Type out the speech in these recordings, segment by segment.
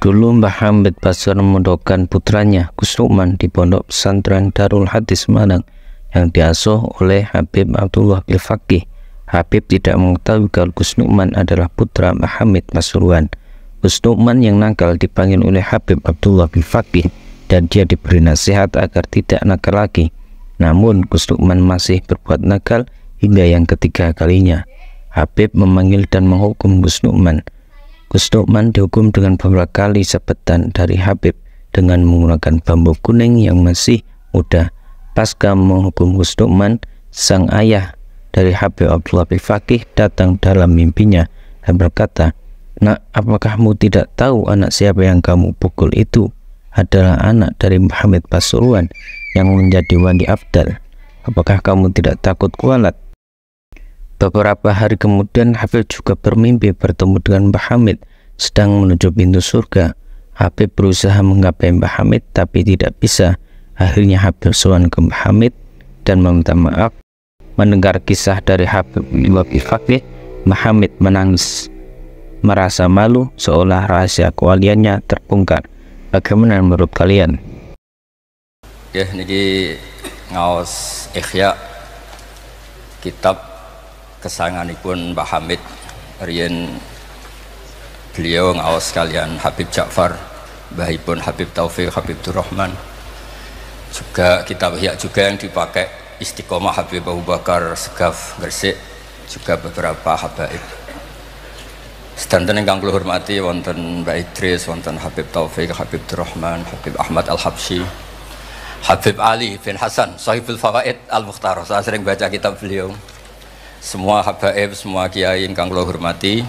Dulu Mbah Hamid Basar memondokkan putranya Gus Nukman di pondok pesantren Darul Hadis Semarang yang diasuh oleh Habib Abdullah bin Faqih. Habib tidak mengetahui kalau Gus Nukman adalah putra Mbah Hamid Pasuruan. Gus Nukman yang nakal dipanggil oleh Habib Abdullah bin Faqih dan dia diberi nasihat agar tidak nakal lagi. Namun Gus Nukman masih berbuat nakal hingga yang ketiga kalinya. Habib memanggil dan menghukum Gus Nukman. Gus Nukman dihukum dengan beberapa kali sabetan dari Habib dengan menggunakan bambu kuning yang masih muda. Pasca menghukum Gus Nukman, sang ayah dari Habib Abdullah bin Faqih datang dalam mimpinya dan berkata, "Nak, apakah kamu tidak tahu anak siapa yang kamu pukul itu adalah anak dari Muhammad Pasuruan yang menjadi wali Abdal? Apakah kamu tidak takut kualat?" Beberapa hari kemudian Habib juga bermimpi bertemu dengan Mbah Hamid sedang menuju pintu surga. Habib berusaha menggapai Mbah Hamid tapi tidak bisa. Akhirnya Habib sowan ke Mbah Hamid dan meminta maaf. Mendengar kisah dari Habib bin Faqih, Mbah Hamid menangis, merasa malu seolah rahasia kewaliannya terbongkar. Bagaimana menurut kalian? Ya, niki ngaos Ihya kitab kesayanganipun Mbah Hamid riyen beliau ngaos kalian Habib Ja'far, mbahipun Habib Taufik, Habib Durrahman. Juga kitab Ihya juga yang dipakai Istiqomah Habib Abu Bakar Segaf Gresik, juga beberapa habaib. Sedanten ingkang kula hormati wonten Mbah Idris, wonten Habib Taufik, Habib Durrahman, Habib Ahmad Al-Habsyi, Habib Ali bin Hasan, Sahibul Fawaid Al-Mukhtar. Saya sering baca kitab beliau. Semua habaib, semua kiai ingkang kula hormati.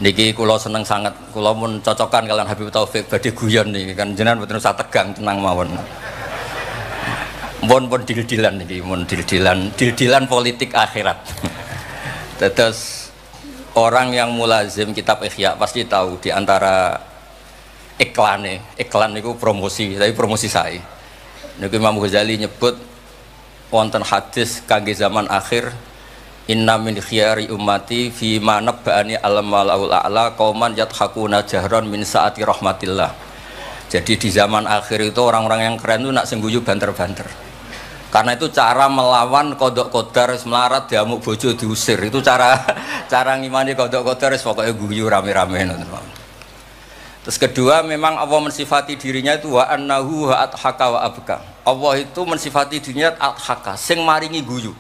Niki kula seneng sangat, kula mun cocokan kalian Habib Taufik badhe guyon niki kan jenengan mboten usah tegang, tenang mawon. Pun dil-dilan niki, mun dil-dilan politik akhirat. Terus orang yang mulazim kitab Ihya pasti tahu di antara iklan niku promosi, tapi promosi saya. Niki Imam Ghazali nyebut wonten hadis kangge zaman akhir, inna min khiyari ummati fi ma nabba'ani al-malaul a'la qauman yadhakuna jahran min saati rahmatillah. Jadi di zaman akhir itu orang-orang yang keren itu nak sing guyu banter-banter. Karena itu cara melawan kodok kodar melarat diamuk bojo diusir. Itu cara ngimani kodok kodar pokoknya guyu rame-rame. Terus kedua, memang Allah mensifati dirinya itu wa annahu wa adhaka wa abka. Allah itu mensifati dirinya adhaka, sing maringi guyu.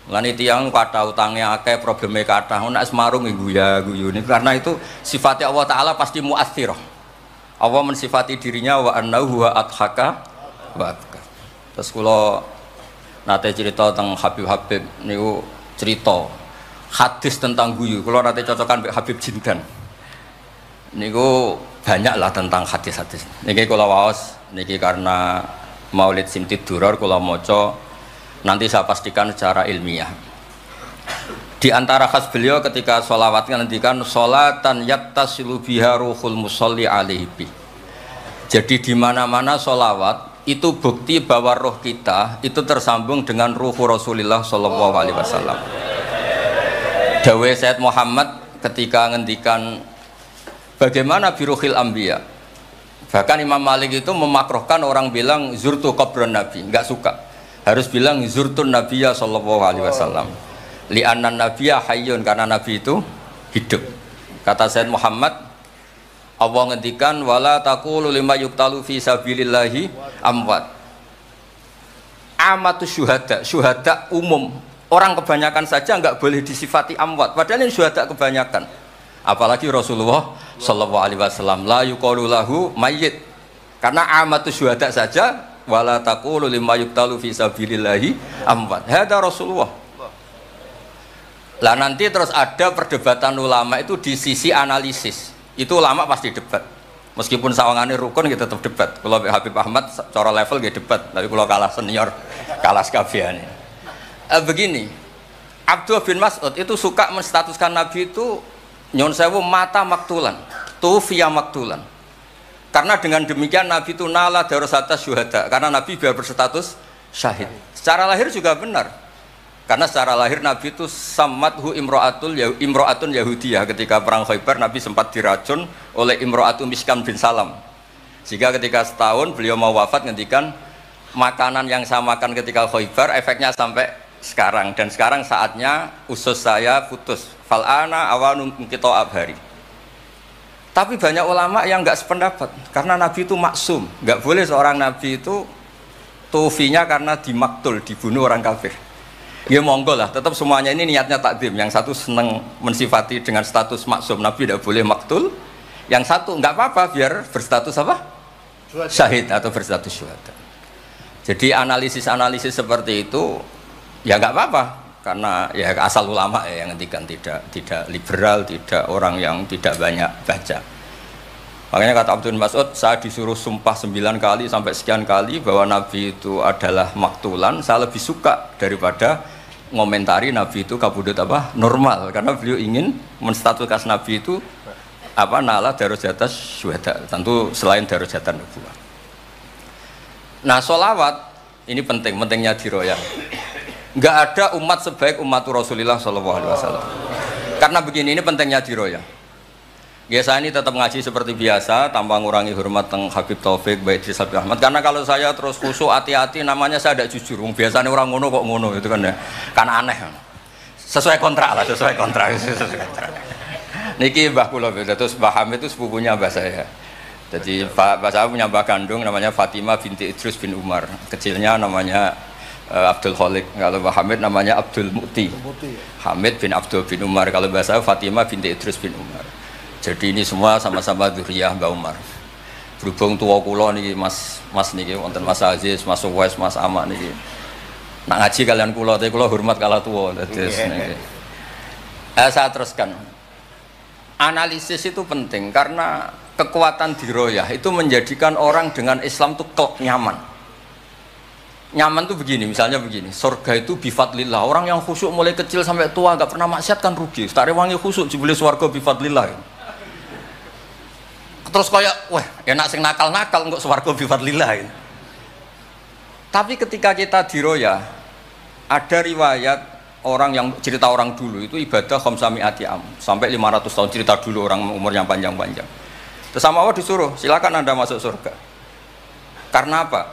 Mulane tiyang kathah utange akeh, probleme kathah, nek semarung guyu ini karena itu sifatnya Allah taala pasti muathirah. Allah mensifati dirinya wa annahu wa adhaka wa abka. Terus kula nate cerita tentang Habib niku cerita hadis tentang guyu. Kula nate cocokan mbek Habib Jindan. Niku banyak lah tentang hadis-hadis. Niki kula waos niki karena Maulid Simtid Duror kula maca, nanti saya pastikan secara ilmiah. Di antara khas beliau ketika sholawat ngendikan sholatan yattasilu biha ruhul musolli alaihi. Jadi di mana-mana sholawat itu bukti bahwa roh kita itu tersambung dengan ruh Rasulullah sallallahu alaihi wasallam. Dawuh Sayyid Muhammad ketika ngendikan bagaimana biruhil anbiya. Bahkan Imam Malik itu memakruhkan orang bilang zurtu qabran nabi, enggak suka. Harus bilang zurtun nabiyya sallallahu alaihi wasallam. Li'anna nabiyya hayyun, karena nabi itu hidup. Kata Sayyid Muhammad, Allah ngendikan wala taqulu lima yuqtalu fi sabilillahi amwat. Amatu syuhada umum. Orang kebanyakan saja enggak boleh disifati amwat, padahal ini syuhada kebanyakan. Apalagi Rasulullah sallallahu alaihi wasallam la yuqalu lahu mayyit, karena amatu syuhada saja wala taqulu lima yuqtalu fi sabilillahi amwat. Hada Rasulullah. Lah nanti terus ada perdebatan ulama itu di sisi analisis. Itu ulama pasti debat. Meskipun sawangane rukun kita tetap debat. Kalau Habib Ahmad cara level gitu debat, tapi kalau kalah senior, kalah sekabehane. Begini, Abdullah bin Mas'ud itu suka menstatuskan Nabi itu nyon sewu mata maktulan, tufiya maktulan. Karena dengan demikian Nabi itu nala darasata syuhada, karena Nabi biar berstatus syahid. Secara lahir juga benar. Karena secara lahir Nabi itu samathu imro'atun Yahudiyah. Ketika perang Khaybar Nabi sempat diracun oleh imro'atun Miskan bin Salam. Sehingga ketika setahun beliau mau wafat ngendikan makanan yang saya makan ketika Khaybar efeknya sampai sekarang, dan sekarang saatnya usus saya putus. Fal'ana awanu kita abhari. Tapi banyak ulama yang nggak sependapat karena Nabi itu maksum, nggak boleh seorang Nabi itu tufinya karena dimaktul, dibunuh orang kafir. Ya monggo lah, tetap semuanya ini niatnya takdim. Yang satu seneng mensifati dengan status maksum, Nabi tidak boleh maktul. Yang satu nggak apa-apa biar berstatus apa? Syahid atau berstatus syuhada. Jadi analisis seperti itu ya nggak apa-apa, karena ya asal ulama ya yang ngendikan, tidak liberal, tidak orang yang tidak banyak baca. Makanya kata Abdul Mas'ud, saya disuruh sumpah 9 kali sampai sekian kali bahwa Nabi itu adalah maktulan, saya lebih suka daripada ngomentari Nabi itu kabudut apa? Normal, karena beliau ingin menstatuskan Nabi itu apa? Nala darujatas syuhada, tentu selain darujatan nubuwah. Nah, sholawat ini pentingnya diroyah. Nggak ada umat sebaik umat Rasulullah SAW. Karena begini, ini pentingnya diroyah. Biasa ini tetap ngaji seperti biasa tanpa ngurangi hormat teng Habib Taufik, Baik Idris Habib Ahmad. Karena kalau saya terus khusyuk hati-hati namanya saya tidak jujur. Biasanya orang ngono kok ngono itu kan ya. Kan aneh. Sesuai kontrak lah, sesuai kontrak. Niki Mbah kula terus Mbah Hamid itu sepupunya Mbah saya. Jadi Mbah saya punya Mbah kandung namanya Fatimah binti Idris bin Umar. Kecilnya namanya Abdul Khalik. Kalau Mbah Hamid namanya Abdul Mu'ti. Hamid bin Abdul bin Umar. Kalau Mbah saya Fatimah binti Idris bin Umar. Jadi ini semua sama-sama dzurriyyah Mbah Umar. Berhubung tua kula niki Mas niki wonten Mas Aziz, Mas Uwais, Mas Amak niki. Nak ngaji kalian kula, tapi kula hormat kala tua. Terus niki. Saya teruskan. Analisis itu penting karena kekuatan diroyah itu menjadikan orang dengan Islam itu nyaman. Nyaman tuh begini, misalnya begini, surga itu bifadlillah. Orang yang khusyuk mulai kecil sampai tua nggak pernah maksiat kan rugi. Tak rewangi khusyuk jebule swarga bifadlillah. Terus kayak, wah enak sing nakal-nakal nggak swarga bifadlillah. Tapi ketika kita diroyah, ada riwayat orang yang cerita orang dulu itu ibadah khamsami'ati am sampai 500 tahun, cerita dulu orang umur yang panjang-panjang. Terus sama Allah disuruh, silakan Anda masuk surga. Karena apa?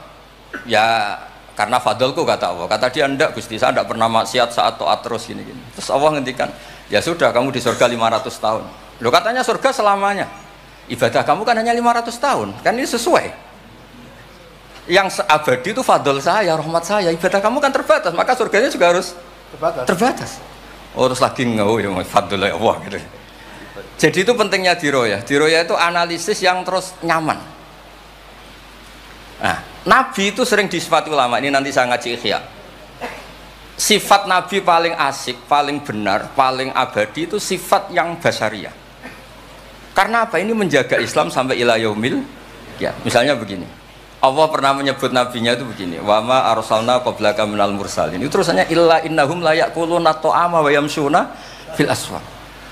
Ya karena fadlku kata Allah. Kata dia, enggak Gusti, saya enggak pernah maksiat saat taat terus gini-gini. Terus Allah ngendikan, ya sudah kamu di surga 500 tahun. Loh katanya surga selamanya. Ibadah kamu kan hanya 500 tahun. Kan ini sesuai. Yang abadi itu fadl saya, rahmat saya. Ibadah kamu kan terbatas, maka surganya juga harus terbatas. Oh terus lagi ya fadl Allah gitu. Jadi itu pentingnya diroyah. Diroyah itu analisis yang terus nyaman. Nah, Nabi itu sering disifati ulama, ini nanti saya ngaji Ihya. Sifat Nabi paling asik, paling benar, paling abadi itu sifat yang basyariah. Karena apa? Ini menjaga Islam sampai ila yaumil ya. Misalnya begini, Allah pernah menyebut nabinya itu begini, wa ma arsalna qablaka minal mursalin. Itu terusannya illa innahum la yaquluna ta'ama wa yamshuna fil aswaq.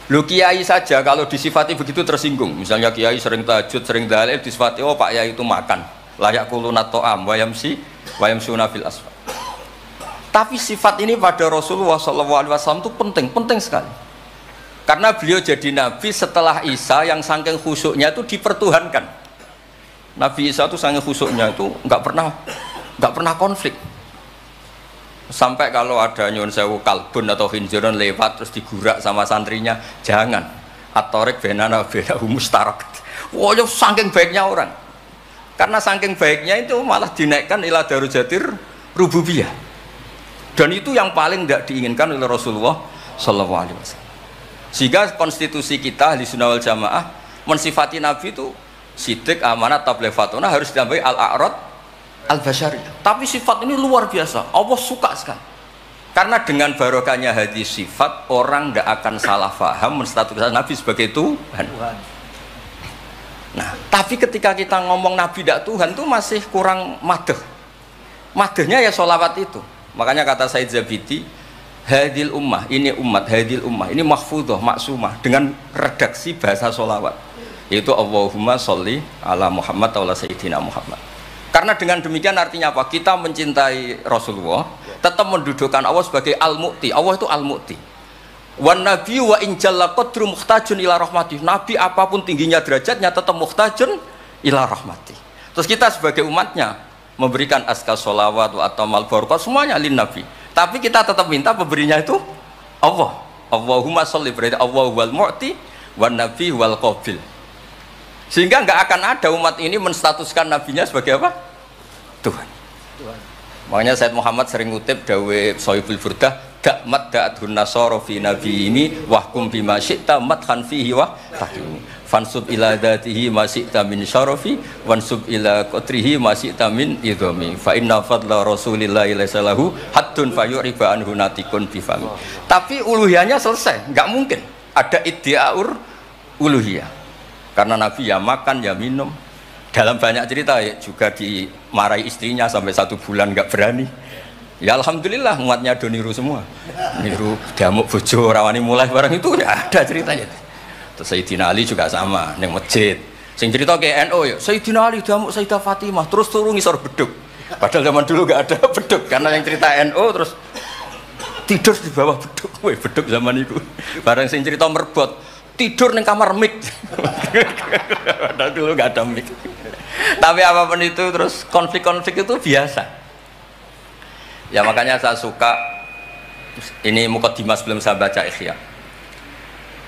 Lu kiai saja kalau disifati begitu tersinggung. Misalnya kiai sering tahajud, sering dalil, disifati oh Pak Yai itu makan. Layak kuluna to'am wayamsuna fil aswaq. Tapi sifat ini pada Rasulullah SAW itu penting sekali. Karena beliau jadi nabi setelah Isa yang saking khusyuknya itu dipertuhankan. Nabi Isa itu saking khusyuknya itu nggak pernah konflik. Sampai kalau ada nyuwun sewu kalbun atau khinzirun lewat terus digurak sama santrinya, jangan. At-tariq bainana bainahu mustarak. Wah, saking baiknya orang. Karena saking baiknya itu malah dinaikkan ila darujatir rububiyah. Dan itu yang paling tidak diinginkan oleh Rasulullah SAW. Sehingga konstitusi kita Ahli Sunnah wal Jamaah mensifati Nabi itu siddiq, amanat, tabligh, fatona harus ditambahi al-a'rad al-basyari. Tapi sifat ini luar biasa. Allah suka sekali. Karena dengan barokahnya hadis sifat orang tidak akan salah faham menstatuskan Nabi sebagai Tuhan. Nah, tapi ketika kita ngomong Nabi tidak Tuhan itu masih kurang madeh. Madehnya ya sholawat itu. Makanya kata Said Zabidi, hadil ummah, ini umat, hadil ummah, ini mahfudhah, maksumah dengan redaksi bahasa sholawat. Yaitu Allahumma sholli ala Muhammad wa ala Sayyidina Muhammad. Karena dengan demikian artinya apa? Kita mencintai Rasulullah, tetap mendudukkan Allah sebagai Al-Mu'ti. Allah itu Al-Mu'ti. Wan Nabi wa in jalla qadru muhtajun ila rahmati. Nabi apapun tingginya derajatnya tetap muhtajun ila rahmati. Terus kita sebagai umatnya memberikan azkar sholawat atau mal barokat semuanya lin Nabi. Tapi kita tetap minta pemberinya itu Allah. Allahumma sholli, berarti Allah wal mu'ti wan nabi wal qabil. Sehingga nggak akan ada umat ini menstatuskan nabinya sebagai apa? Tuhan. Makanya Said Muhammad sering ngutip dawe Sohibul Burdah, dakmat da'adhun nasara fi nabi ini wahkum bima syi'ta madhan fihi wa tahkimi fansub ila dhatihi ma syi'ta min syarafi wansub ila qatrihi ma syi'ta min idhami fa inna fadla rasulillahi laysa lahu haddun fayuriba anhu natikun bifami. Tapi uluhiyahnya selesai, nggak mungkin ada iddiaur uluhiyah, karena Nabi ya makan ya minum. Dalam banyak cerita ya, juga dimarahi istrinya sampai 1 bulan nggak berani. Ya alhamdulillah umatnya do niru semua. Niru diamuk bojo rawani mulai barang itu ya ada ceritanya. Terus Sayyidina Ali juga sama neng masjid. Sing cerita ke NU ya, Sayyidina Ali diamuk Sayyidah Fatimah terus turun ngisor beduk. Padahal zaman dulu nggak ada beduk, karena yang cerita NU terus tidur di bawah beduk. Woi, beduk zaman itu. Barang sing cerita merbot tidur neng kamar mik. Padahal dulu nggak ada mik. Tapi apapun itu terus konflik-konflik itu biasa. Ya makanya saya suka ini mukadimah sebelum saya baca Ihya.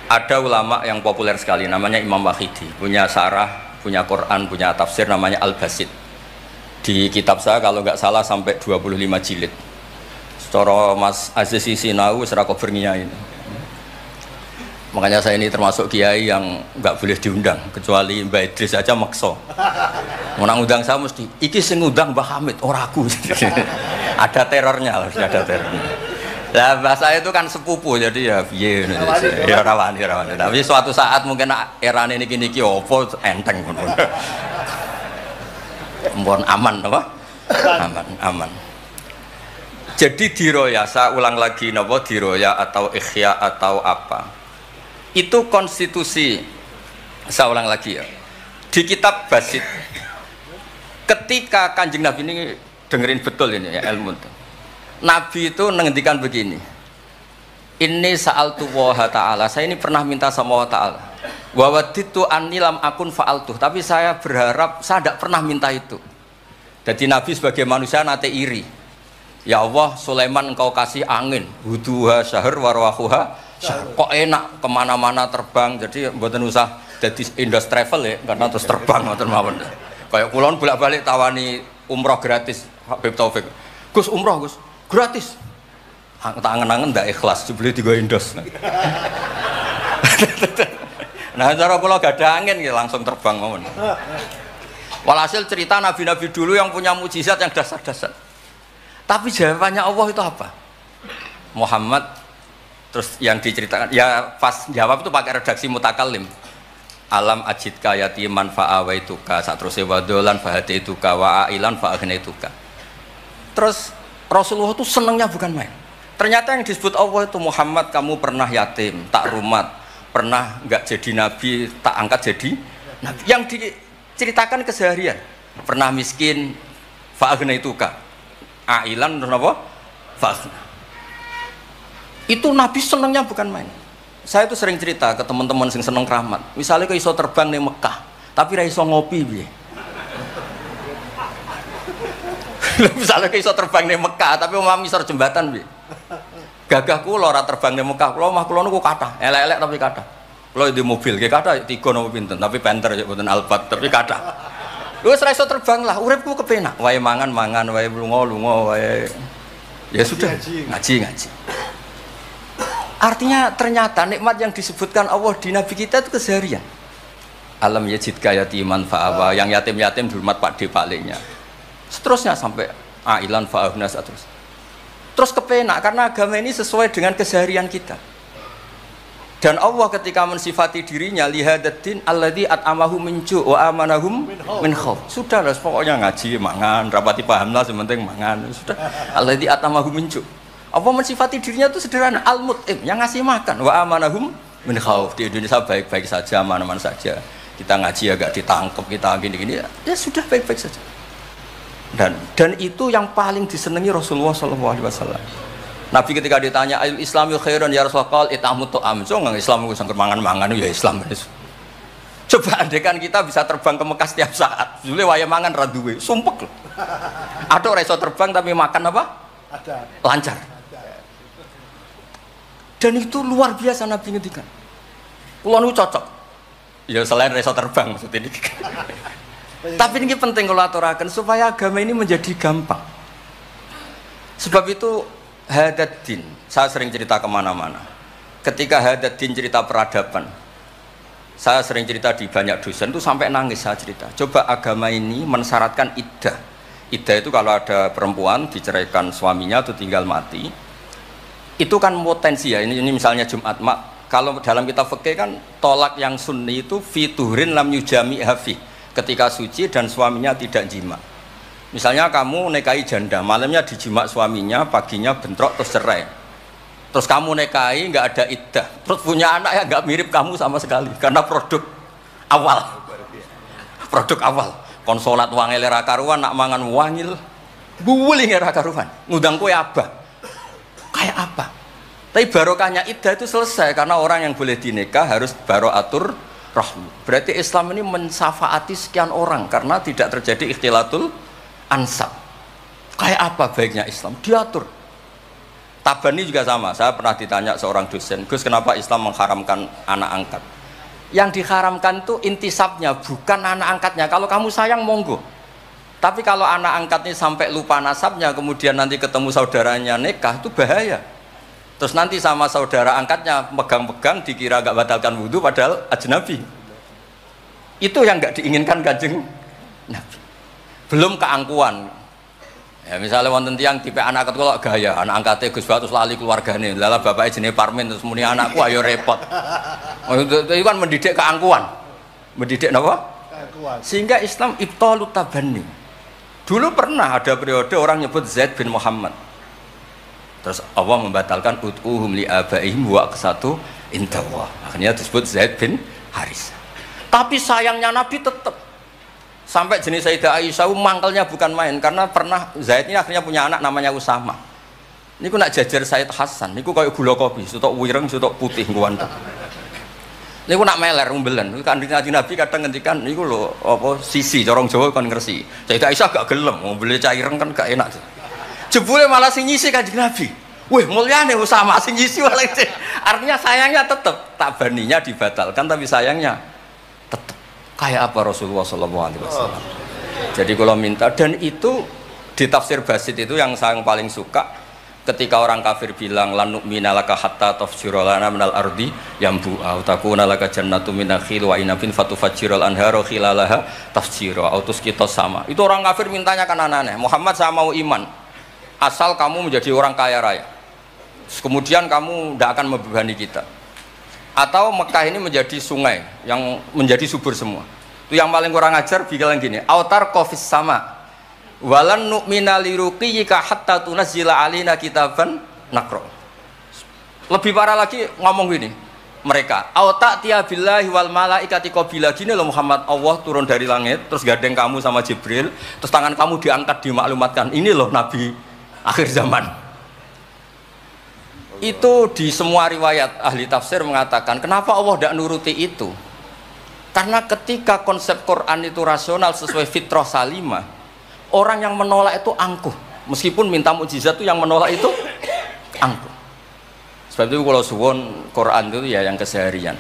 Ada ulama yang populer sekali namanya Imam Wahidi, punya sarah, punya Quran, punya tafsir namanya Al-Basit. Di kitab saya kalau nggak salah sampai 25 jilid. Secara Mas Aziz Sinau serako berniain. Makanya saya ini termasuk kiai yang nggak boleh diundang, kecuali Mbak Idris aja makso. Mau undang saya mesti, iki sing ngundang Mbah Hamid, ora aku. Ada terornya, harus ada terornya. Nah bahasa itu kan sepupu, jadi ya piye, ya rawani. Tapi suatu saat mungkin era ini niki opo enteng pun. Mohon aman, apa? Aman. Jadi diroya, saya ulang lagi, napa diroya atau ikhya atau apa? Itu konstitusi, saya ulang lagi ya, di kitab Basit ketika Kanjeng Nabi ini dengerin betul ini ya ilmu itu. Nabi itu menghentikan begini, ini sa'altu waha ta'ala, saya ini pernah minta sama Allah ta'ala, wawaditu anilam akun fa'altuh, tapi saya berharap saya tidak pernah minta itu. Jadi Nabi sebagai manusia nate iri, ya Allah Sulaiman engkau kasih angin huduha syahr warwahuha, kok enak kemana-mana terbang, jadi mboten usah jadi Indos Travel ya, karena terus terbang mboten mawon. Kayak kulon bolak-balik tawani umroh gratis Habib Taufik. Gus umroh Gus, gratis. Tak angen-angen ndak ikhlas dibeli 3 Indos. Nah, cara kula gak ada angin ya langsung terbang mawon. Walhasil cerita nabi-nabi dulu yang punya mukjizat yang dasar-dasar. Tapi jawabannya Allah itu apa? Muhammad. Terus yang diceritakan ya pas jawab itu pakai redaksi mutakallim. Alam ajidka yatiman fa'awaituka, satruse wadolan fahadaituka wa ailan fa'agnaituka. Terus Rasulullah itu senangnya bukan main. Ternyata yang disebut Allah itu Muhammad, kamu pernah yatim, tak rumat, pernah enggak jadi nabi, tak angkat jadi nabi. Yang diceritakan keseharian, pernah miskin fa'agnaituka. Ailan terus apa? Fa'agna. Itu Nabi senangnya bukan main. Saya itu sering cerita ke teman-teman yang seneng keramat. Misalnya ke iso terbang di Mekah, tapi ra iso ngopi piye. Misalnya ke iso terbang di Mekah, tapi omah misor jembatan piye. Gagah kula ora terbang di Mekah, kula omah kula niku kathah, elek-elek tapi kathah. Kula di mobil, nggih kathah 3 napa pinten, tapi penter ya mboten Alphard, tapi kathah. Lu wis ra iso terbang lah, uripku kepenak. Wae mangan, wae lunga, wae ya sudah, ngaji. Artinya ternyata nikmat yang disebutkan Allah di Nabi kita itu keseharian. Alam yajidka yatiman fa'awa, yang yatim-yatim dihormat Pak D palingnya. Seterusnya sampai ailan fa'ahna terus kepenak karena agama ini sesuai dengan keseharian kita. Dan Allah ketika mensifati dirinya lihadatin alladzi at'amahu min ju' wa amanahum min khauf. Sudah lah pokoknya ngaji, mangan, rapati paham lah sementing mangan. Sudah alladzi at'amahu min ju'. Allah mensifati dirinya itu sederhana, al-mut'im, yang ngasih makan, wa amanahum min khauf. Di Indonesia baik-baik saja, aman-aman saja. Kita ngaji agak ditangkap, kita gini-gini, ya sudah baik-baik saja. Dan itu yang paling disenangi Rasulullah SAW. Nabi ketika ditanya al Islami khairan ya Rasulullah itamut to'am, so nggak Islam itu sangker mangan-mangan ya Islam. Coba andekan kita bisa terbang ke Mekah setiap saat, jule waya mangan raduwe, sumpek loh. Ada orang iso terbang tapi makan apa? Ada. Lancar. Dan itu luar biasa Nabi ngendikan. Kulo niku cocok. Ya selain iso terbang maksudnya ini. Tapi ini penting kalau aturaken supaya agama ini menjadi gampang. Sebab itu Hadaddin, saya sering cerita kemana-mana. Ketika Hadaddin cerita peradaban, saya sering cerita di banyak dosen itu sampai nangis saya cerita. Coba agama ini mensyaratkan iddah. Iddah itu kalau ada perempuan diceraikan suaminya atau tinggal mati, itu kan potensi ya. Ini misalnya Jumat mak. Kalau dalam kitab fikih kan tolak yang sunni itu fiturin lam yujami hafi, ketika suci dan suaminya tidak jima. Misalnya kamu nikahi janda, malamnya dijima suaminya, paginya bentrok terus cerai. Terus kamu nikahi nggak ada iddah, terus punya anak yang nggak mirip kamu sama sekali, karena produk awal. Produk awal. Konsolat wangil era karuan, nak mangan wangil, buwuling era karuan, ngundang kue abah. Kayak apa? Tapi barokahnya iddah itu selesai karena orang yang boleh dinikah harus baroatur rahmi. Berarti Islam ini mensafaati sekian orang karena tidak terjadi ikhtilatul ansab. Kayak apa baiknya Islam? Diatur. Tabani juga sama. Saya pernah ditanya seorang dosen, Gus kenapa Islam mengharamkan anak angkat? Yang diharamkan itu intisabnya, bukan anak angkatnya. Kalau kamu sayang monggo. Tapi kalau anak angkatnya sampai lupa nasabnya, kemudian nanti ketemu saudaranya nikah, itu bahaya. Terus nanti sama saudara angkatnya pegang-pegang dikira gak batalkan wudhu padahal ajnabi. Itu yang gak diinginkan Kanjeng Nabi. Belum keangkuhan. Ya misalnya wonten tiyang tipe anak angkat kok gaya, anak angkatnya Gus Batus lali keluargane. Lala bapaknya jenenge Parmin terus muni anakku ayo repot. Itu kan mendidik keangkuhan. Mendidik apa? Keangkuhan. Sehingga Islam ibtalut tabanni. Dulu pernah ada periode orang nyebut Zaid bin Muhammad. Terus Allah membatalkan ud'uhum li abaihim wa aqsatu indallah. Akhirnya disebut Zaid bin Haris. Tapi sayangnya Nabi tetap sampai jenis Sayyidah Aisyah mangkelnya bukan main karena pernah Zaid ini akhirnya punya anak namanya Usama. Niku nak jajar Said Hasan, niku kayak gula kopi, sutok wireng, sutok putih ngguwanteng. Niku nak meler umbelen. Kanjeng Nabi kadang ngendikan niku lho apa sisi corong Jawa kon ngersi. Sayyidah Aisyah gak gelem, ngumbele cah ireng kan gak enak. Jebule malah sing nyisi Kanjeng Nabi. Wih, mulyane Usama sing nyisi malah. Artinya sayangnya tetap tabaninya dibatalkan tapi sayangnya tetap. Kayak apa Rasulullah SAW. Jadi kalau minta, dan itu di tafsir Basit itu yang saya paling suka ketika orang kafir bilang lan nu'mina laka hatta tafjura lana minal ardi yambu'a takuna laka jannatu min nakhil wa inabin fatufajjiral anharu khilalaha tafjira autus kita sama. Itu orang kafir mintanya kan aneh-aneh. Muhammad saya mau iman asal kamu menjadi orang kaya raya. Kemudian kamu tidak akan membebani kita. Atau Mekah ini menjadi sungai yang menjadi subur semua. Itu yang paling kurang ajar bilang gini, autar kofis sama walan nu'mina liruqiyika hatta tunazzila alina kitaban nakro. Lebih parah lagi ngomong gini mereka, auta tiabillahi wal malaikati qabila. Gini loh Muhammad, Allah turun dari langit terus gandeng kamu sama Jibril, terus tangan kamu diangkat dimaklumatkan, ini loh Nabi akhir zaman. Itu di semua riwayat ahli tafsir mengatakan kenapa Allah tidak nuruti itu, karena ketika konsep Quran itu rasional sesuai fitrah salimah, orang yang menolak itu angkuh, meskipun minta mukjizat itu yang menolak itu angkuh. Sebab itu kalau suwon Quran itu ya yang keseharian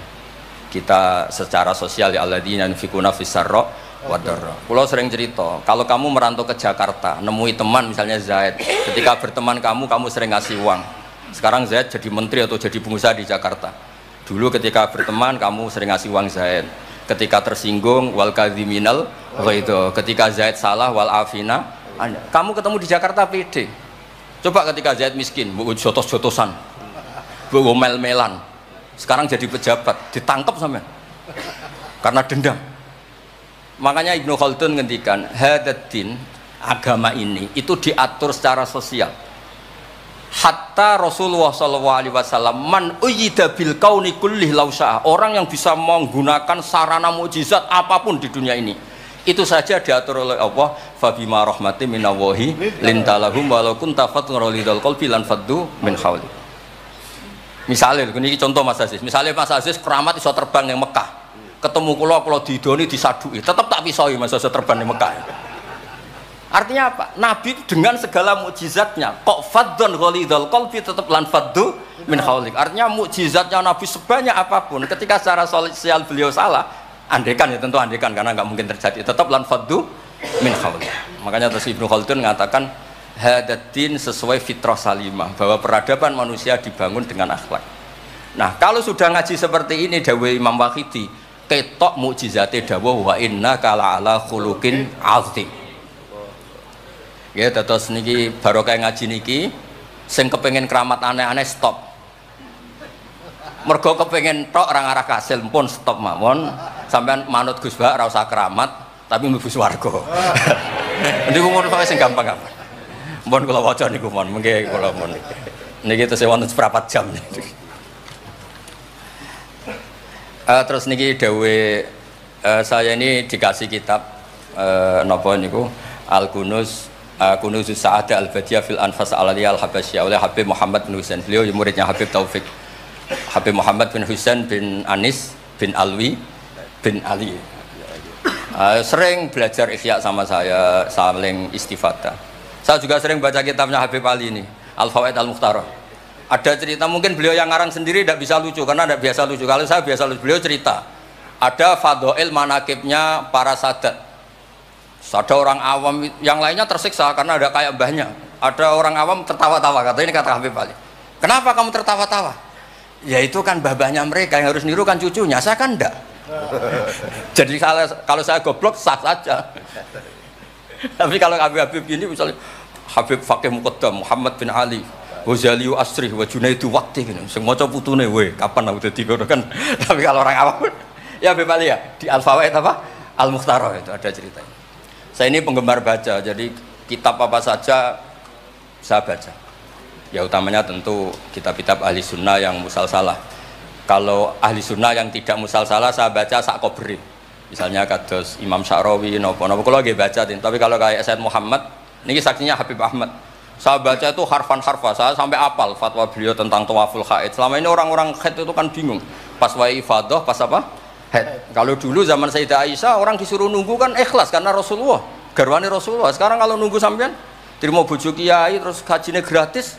kita secara sosial ya alladzina yunfikuna fis-sarra wa dharra. Kalau sering cerita kalau kamu merantau ke Jakarta nemui teman misalnya Zaid, ketika berteman kamu sering ngasih uang. Sekarang Zaid jadi menteri atau jadi pengusaha di Jakarta. Dulu ketika berteman kamu sering ngasih uang Zaid. Ketika tersinggung wal kadhiminal itu. Ketika Zaid salah wal afina. Kamu ketemu di Jakarta pede. Coba ketika Zaid miskin, bu jotos-jotosan, bu mel-melan. Sekarang jadi pejabat, ditangkap sampean. Karena dendam. Makanya Ibnu Khaldun ngendikan, hadaddin agama ini itu diatur secara sosial. Hatta Rasulullah SAW man uyyida bil kauni kullih lausah, orang yang bisa menggunakan sarana mukjizat apapun di dunia ini Itu saja diatur oleh Allah, fa bima rahmatin minallahi lintalahum walau kunta fatun ghalidhal qalbi lan faddu min hawli. Misalnya ini contoh Mas Aziz, misalnya Mas Aziz keramat iso terbang yang Mekah, ketemu kula didoni disadui, tetap tak pisoi Mas Aziz terbang yang Mekah. Artinya apa? Nabi dengan segala mukjizatnya kok faddun ghalidhal qalbi tetap lan faddu min hawlik. Artinya mukjizatnya Nabi sebanyak apapun, ketika secara sosial beliau salah, andekan ya tentu andekan karena nggak mungkin terjadi, tetap lan faddu min hawlik. Makanya terus Ibnu Khaldun mengatakan hadatin sesuai fitrah salimah, bahwa peradaban manusia dibangun dengan akhlak. Nah kalau sudah ngaji seperti ini dawuh Imam Waqidi ketok mukjizate dawuh wa inna kala ala khuluqin azim. Ya terus niki barokah ngaji niki sing kepengen keramat aneh-aneh stop. Mergo kepengen tok orang arah kasil pun stop mawon, sampean manut Gus Bah ora usah keramat tapi mlebu swarga. Niku ngono wae sing gampang-gampang. Mohon kula waca niku mohon, mengke kula mohon. Niki tesih wonten seprapat jam. Terus niki dawuh saya ini dikasih kitab napa niku Al-Kunuz Kunuzus Sa'adah Al-Badiyah fil Anfas Al-Aliyah Al-Habasyah oleh Habib Muhammad bin Husain. Beliau muridnya Habib Taufik. Habib Muhammad bin Husain bin Anis bin Alwi bin Ali. Sering belajar Ihya sama saya, saling istifadah. Saya juga sering baca kitabnya Habib Ali ini, Al-Fawaid Al-Mukhtarah. Ada cerita, mungkin beliau yang ngarang sendiri tidak bisa lucu karena tidak biasa lucu. Kalau saya biasa lucu, beliau cerita ada fadhail manakibnya para sadat. Ada orang awam yang lainnya tersiksa karena ada kayak mbahnya. Ada orang awam tertawa-tawa, kata ini kata Habib Ali. Kenapa kamu tertawa-tawa? Ya itu kan mbah-mbahnya mereka yang harus niru kan cucunya, saya kan enggak. Jadi kalau saya goblok sah saja. Tapi kalau Habib ini misalnya Habib Fakih Muqaddam, Muhammad bin Ali, Ghazali Asri, wa Junaidu Waqti gini. Sing maca putune we, kapan aku dadi ngono kan. Tapi kalau orang awam ya Habib Ali ya di Al-Fawaid apa? Al-Mukhtarah itu ada ceritanya. Saya ini penggemar baca, jadi kitab apa saja saya baca. Ya utamanya tentu kitab-kitab ahli sunnah yang musalsalah. Kalau ahli sunnah yang tidak musalsalah saya baca sak kobri. Misalnya kados Imam Sya'rawi, nopo-nopo kalau lagi baca. Tapi kalau kayak Said Muhammad, ini saksinya Habib Ahmad. Saya baca itu harfan-harfa, saya sampai apal fatwa beliau tentang tawaful haid. Selama ini orang-orang haid itu kan bingung. Pas wa'i ifadah, pas apa? Head. Kalau dulu zaman Sayyidah Aisyah orang disuruh nunggu kan ikhlas karena Rasulullah, garwane Rasulullah. Sekarang kalau nunggu sampean terima bojo kiai terus gajinya gratis,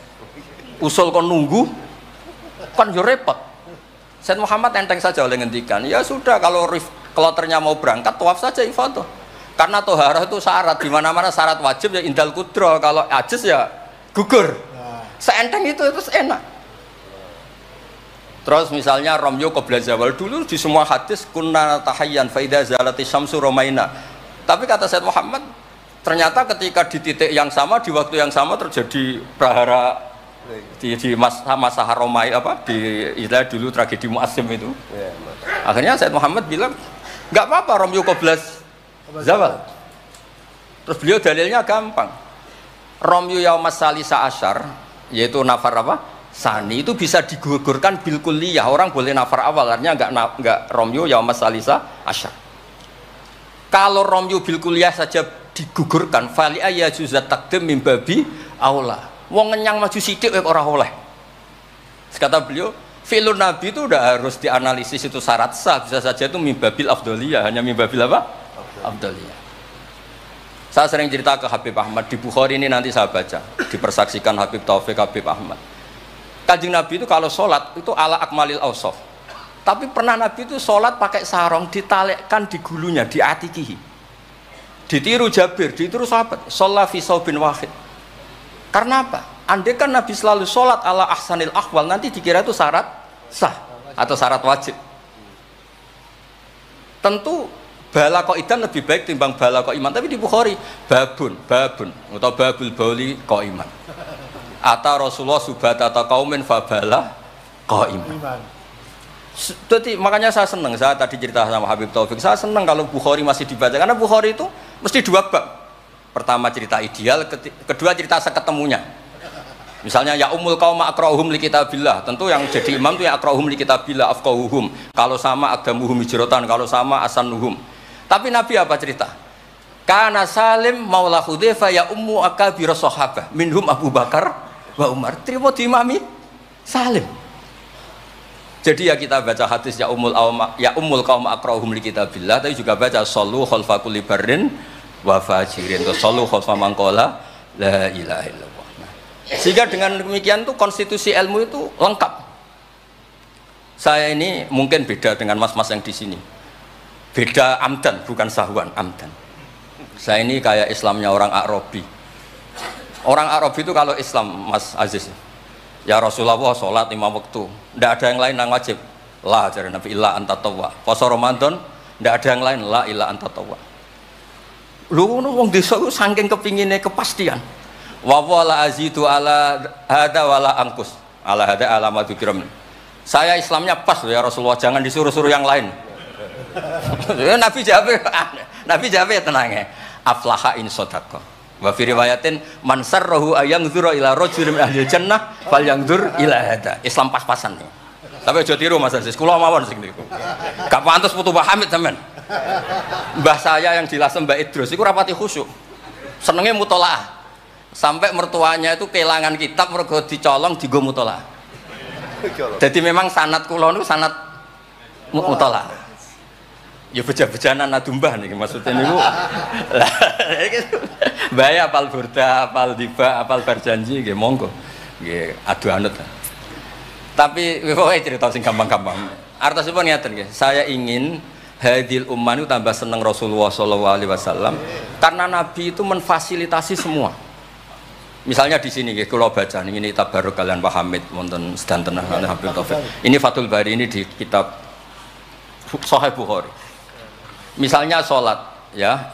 usul kon nunggu kan yo repot. Said Muhammad enteng saja oleh ngendikan, ya sudah kalau kloternya mau berangkat tawaf saja ifadah. Karena toharah itu syarat, di mana-mana syarat wajib ya indal kudro, kalau ajis ya gugur. Seenteng itu enak. Terus misalnya Romyo qabla zawal, dulu di semua hadis kunna tahayyan fa idza zalati syamsu romaina. Tapi kata Said Muhammad, ternyata ketika di titik yang sama di waktu yang sama terjadi prahara di masa Haromai apa di istilah dulu tragedi Mu'assim itu. Akhirnya Said Muhammad bilang, enggak apa-apa Romyo qabla zawal. Terus beliau dalilnya gampang. Romyo yaumas salisa asyar, yaitu nafar apa? Sani itu bisa digugurkan bil kulliyah, orang boleh nafar awal, artinya enggak Romyo yaumas salisa asyar. Kalau Romyo bil kulliyah saja digugurkan, fali ayya juzat takdim min babi aula. Wong ngenyang maju sithik ora oleh. Kata beliau, fi'lun nabi itu udah harus dianalisis itu syarat sah, bisa saja itu min babil afdhaliyah, hanya min babil apa? Afdhaliyah. Saya sering cerita ke Habib Ahmad di Bukhari ini, nanti saya baca dipersaksikan Habib Taufik Habib Ahmad. Kanjeng Nabi itu kalau sholat itu ala akmalil awsaf. Tapi pernah Nabi itu sholat pakai sarong ditalekkan di gulunya, di atikihi. Ditiru Jabir, ditiru sahabat. Sholat fi saubin wahid. Karena apa? Andai kan Nabi selalu sholat ala ahsanil ahwal, nanti dikira itu syarat sah atau syarat wajib. Tentu bala qaidan lebih baik timbang bala qaiman. Tapi di Bukhari babun atau babul bauli qaiman. Ata Rasulullah subhat atau kaumin fabala qaiman. Jadi makanya saya senang, saya tadi cerita sama Habib Taufik, saya senang kalau Bukhari masih dibaca karena Bukhari itu mesti dua bab. Pertama cerita ideal, kedua cerita seketemunya. Misalnya ya umul qauma aqra'uhum li kitabillah, tentu yang jadi imam itu ya aqra'uhum li kitabillah afqahuhum. Kalau sama aqdamuhum hijratan, kalau sama asanuhum. Tapi Nabi apa cerita? Kana Salim maula Hudzaifah ya ummu akabir sahabah minhum Abu Bakar wa Umar. Terima diimami Salim. Jadi ya kita baca hadis ya ummul qaum aqra'uhum li kitabillah, tapi juga baca sallu khalfa kulli barrin wa fajirin, atau sallu khalfa man qala la ilaha illallah. Sehingga dengan demikian tuh konstitusi ilmu itu lengkap. Saya ini mungkin beda dengan mas-mas yang di sini. Beda amdan, bukan sahwan, amdan. Saya ini kayak Islamnya orang Arabi. Orang Arabi itu kalau Islam, Mas Aziz, ya Rasulullah sholat 5 waktu, tidak ada yang lain yang wajib. La dari Nabi illa anta tawwa. Puasa Ramadan, tidak ada yang lain la illa anta tawwa. Lu wong desa itu saking kepinginnya kepastian. Wa wala azidu ala hada wala angkus. Ala hada alamat dzikram. Saya Islamnya pas ya Rasulullah, jangan disuruh-suruh yang lain. Nabi jawab ya tenangnya. Aflaha in sodaqah. Wa fi riwayatin man sarrahu ayangdzura ila rajulin min ahli jannah falyangdzur ila hada. Islam pas-pasan nih. Tapi aja tiru Mas Aziz, kula mawon sing niku. Gak pantes putu Pak Hamid sampean. Mbah saya yang dilasem Mbak Idrus iku rapati khusyuk. Senenge mutolaah. Sampai mertuanya itu kehilangan kitab mergo dicolong digo mutolaah. Jadi memang sanad kula niku sanad mutolaah. Ya beja-bejanan adumbah nih maksudnya niku. Bahaya apal burda, apal diba, apal berjanji nggih monggo. Nggih adu anut. Tapi pokoke cerita sing gampang-gampang. Artosipun ngeten nggih, saya ingin hadil ummah itu tambah seneng Rasulullah sallallahu alaihi wasallam karena Nabi itu menfasilitasi semua. Misalnya di sini nggih kula baca ini tabarruk kalian Pak Hamid wonten sedanten Habib Taufik. Ini Fathul Bari ini di kitab Sahih Bukhari. Misalnya sholat, ya,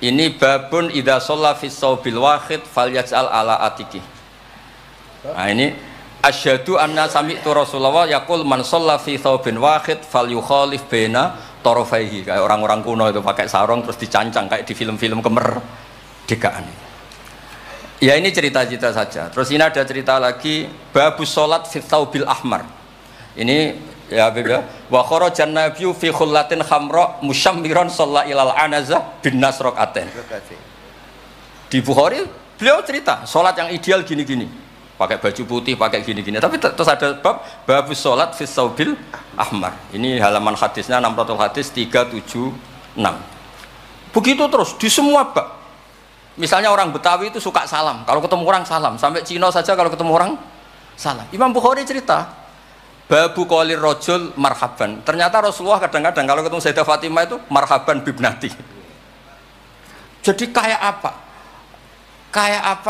ini babun idza shalla fi shaubil wahid falyaj'al ala atiki. Nah ini asyhadu anna sami'tu Rasulullah yaqul man shalla fi shaubin wahid falyukhalif baina tarafaihi. Kayak orang-orang kuno itu pakai sarung terus dicancang kayak di film-film kemerdekaan. Ya ini cerita-cerita saja. Terus ini ada cerita lagi babus sholat fi shaubil ahmar. Ini ya Habib ya. Wa kharajan nabiyyu fi khullatin khamra musyammiran shalla ilal anazah bin nasraqaten. Di Bukhari beliau cerita salat yang ideal gini-gini. Pakai baju putih, pakai gini-gini. Tapi terus ada babus salat fi saubil ahmar. Ini halaman hadisnya 600 hadis 376. Begitu terus di semua bab. Misalnya orang Betawi itu suka salam. Kalau ketemu orang salam, sampai Cina saja kalau ketemu orang salam. Imam Bukhari cerita babu qolir rajul marhaban. Ternyata Rasulullah kadang-kadang kalau ketemu Sayyidah Fatimah itu marhaban bibnati. Jadi kayak apa? Kayak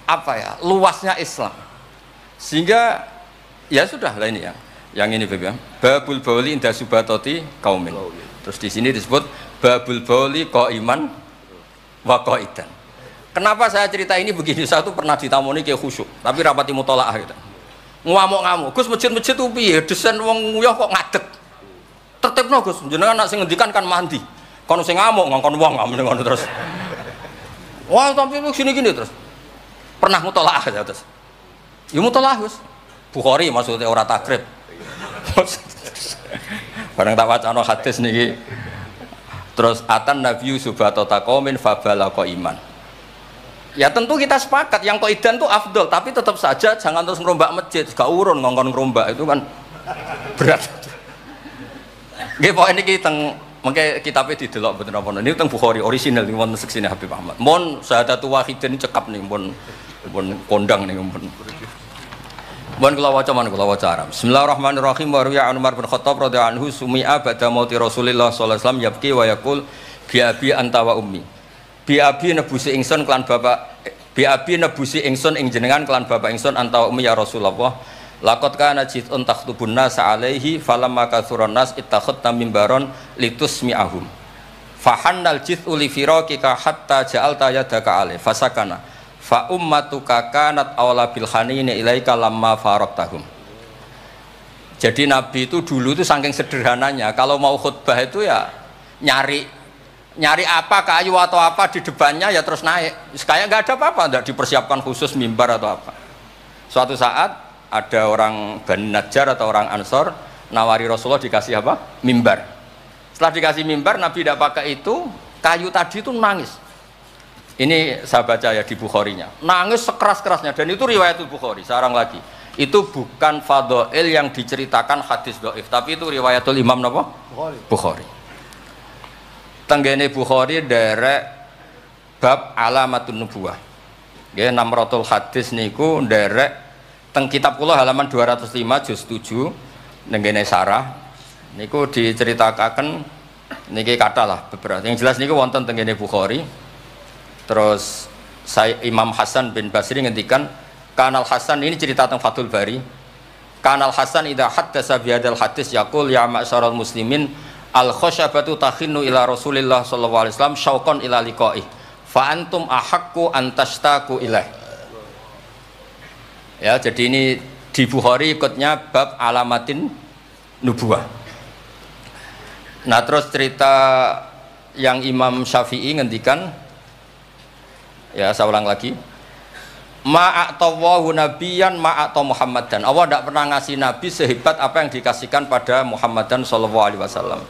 apa ya? Luasnya Islam. Sehingga ya sudah lah ini ya. Yang ini Beb ya. Babul bauli inda subatoti kaumin. Terus di sini disebut babul bauli qaiman wa qaidan. Kenapa saya cerita ini begini? Saya tuh pernah ditamoni kayak khusyuk, tapi rapati mutolaah gitu. Ngamuk-ngamuk, Gus masjid-masjid itu piye? Desain wong nguyah kok ngadeg. Tertibno Gus, jenengan nak sing ngendikan kan mandi. Kono sing ngamuk ngongkon wong ngamuk ngono terus. Wah, tapi gini-gini terus. Pernah mutolaah ya terus. Ya mutolaah Gus. Bukhari maksudnya ora takrib. Bareng tak wacana hadis niki. Terus atan nabiyyu subatata qaumin fabalaqa iman. Ya tentu kita sepakat yang qaidan itu afdol, tapi tetap saja jangan terus ngerombak masjid, gak urun ngongkon ngerombak itu kan berat. Nggih pokoke niki teng mengke kitabe didelok mboten apa niku teng Bukhari orisinal niku wonten seksine Habib Ahmad. Mun syahadatu wahidin cekap nih pun kondang nih pun. Mun kula waca man kula waca Arab. Bismillahirrahmanirrahim wa ruya Umar bin Khattab radhiyallahu anhu sumi'a ba'da mauti Rasulillah sallallahu alaihi wasallam yabki wa yaqul bi abi anta wa ummi. Biabi nebusi ingsun kelan bapak biabi nebusi ingsun ing jenengan kelan bapak ingsun anta ummi ya Rasulullah laqad kana jitun takhtubun nas alaihi falamma kathuran nas ittakhadna mimbaron litusmi'ahum fahannal jithu li firaqika hatta ja'alta yadaka alaihi fasakana fa ummatuka kanat awla bil hanini ilaika lamma faraqtahum. Jadi Nabi itu dulu itu saking sederhananya kalau mau khutbah itu ya nyari apa kayu atau apa di depannya ya terus naik kayak nggak ada apa-apa, nggak dipersiapkan khusus mimbar atau apa. Suatu saat ada orang Bani Najjar atau orang Ansor nawari Rasulullah dikasih apa? Mimbar. Setelah dikasih mimbar Nabi tidak pakai itu kayu tadi itu nangis. Ini saya baca ya di Bukharinya. Nangis sekeras-kerasnya dan itu riwayatul Bukhari. Sekarang lagi. Itu bukan fadhail yang diceritakan hadis dhaif, tapi itu riwayatul Imam napa? Bukhari. Tenggene Bukhari derek bab alamatun nubuwah. Nggih 600 hadis niku derek teng kitab kula halaman 205 juz 7 nenggene sarah niku diceritakaken niki kathah lah beberapa. Yang jelas niku wonten tenggene Bukhari. Terus saya Imam Hasan bin Basri ngendikan Kanal Hasan ini cerita tentang Fathul Bari. Kanal Hasan idza haddatsa bi hadzal hadis yaqul ya ma'syaral muslimin al khasyabatu takhinnu ila Rasulillah sallallahu alaihi wasallam syauqan ila liqa'i fa antum ahaqqu an tashtaqu ilaih. Ya, jadi ini di Bukhari ikutnya bab alamatin nubuwah. Nah, terus cerita yang Imam Syafi'i ngendikan, ya saya ulang lagi, ma'atawahu nabiyan ma'ata Muhammadan. Allah tidak pernah ngasih nabi sehebat apa yang dikasihkan pada Muhammadan sallallahu alaihi wasallam.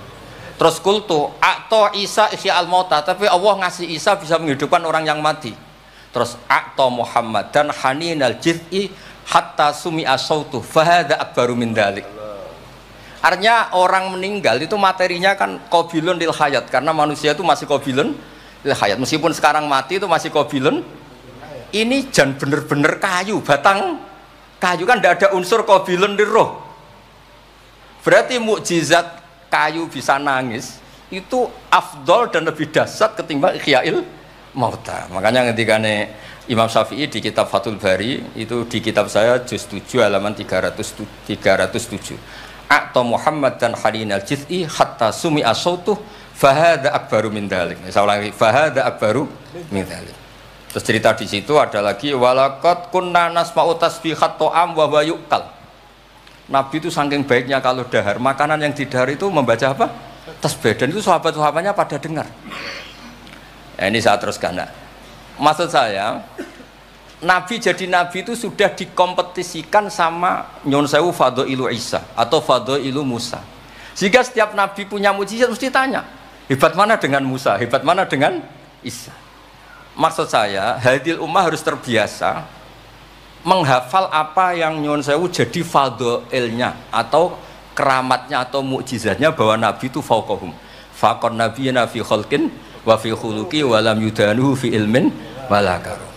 Terus kultu a'ta Isa ihya al-mauta, tapi Allah ngasih Isa bisa menghidupkan orang yang mati. Terus a'ta Muhammadan haninal jiz'i hatta sumi'a sautu fahada akbaru min dalik. Artinya orang meninggal itu materinya kan qabilun lil hayat, karena manusia itu masih qabilun lil hayat, meskipun sekarang mati itu masih qabilun. Ini jan bener-bener kayu, batang kayu, kan tidak ada unsur qabilun lil roh. Berarti mukjizat kayu bisa nangis itu afdol dan lebih dahsyat ketimbang ihya'il mauta. Makanya ketika Imam Syafi'i di kitab Fathul Bari, itu di kitab saya juz 7 halaman 307. A'ta Muhammad dan halinal jiz'i hatta sumi'a sautuh fahada akbaru min dalik. Saya ulangi, fahada akbaru min dalik. Terus cerita di situ ada lagi walaqad kunna nasma'u tasbihat ta'am wa yuqal. Nabi itu saking baiknya kalau dahar, makanan yang didahar itu membaca apa? Tasbih, dan itu sahabat-sahabatnya pada dengar. Ya, ini saya teruskan. Nah, maksud saya, Nabi jadi Nabi itu sudah dikompetisikan sama Nyon Sewu Fadailu Isa atau Fadailu Musa. Sehingga setiap Nabi punya mujizat mesti tanya, hebat mana dengan Musa, hebat mana dengan Isa. Maksud saya, hadil ummah harus terbiasa menghafal apa yang Nyon Sewu jadi fadailnya atau keramatnya atau mukjizatnya, bahwa Nabi itu fauqahum. Faqon nabiyina fi khalqin wa fi khuluqi wa lam yudanuhu fi ilmin wala karam.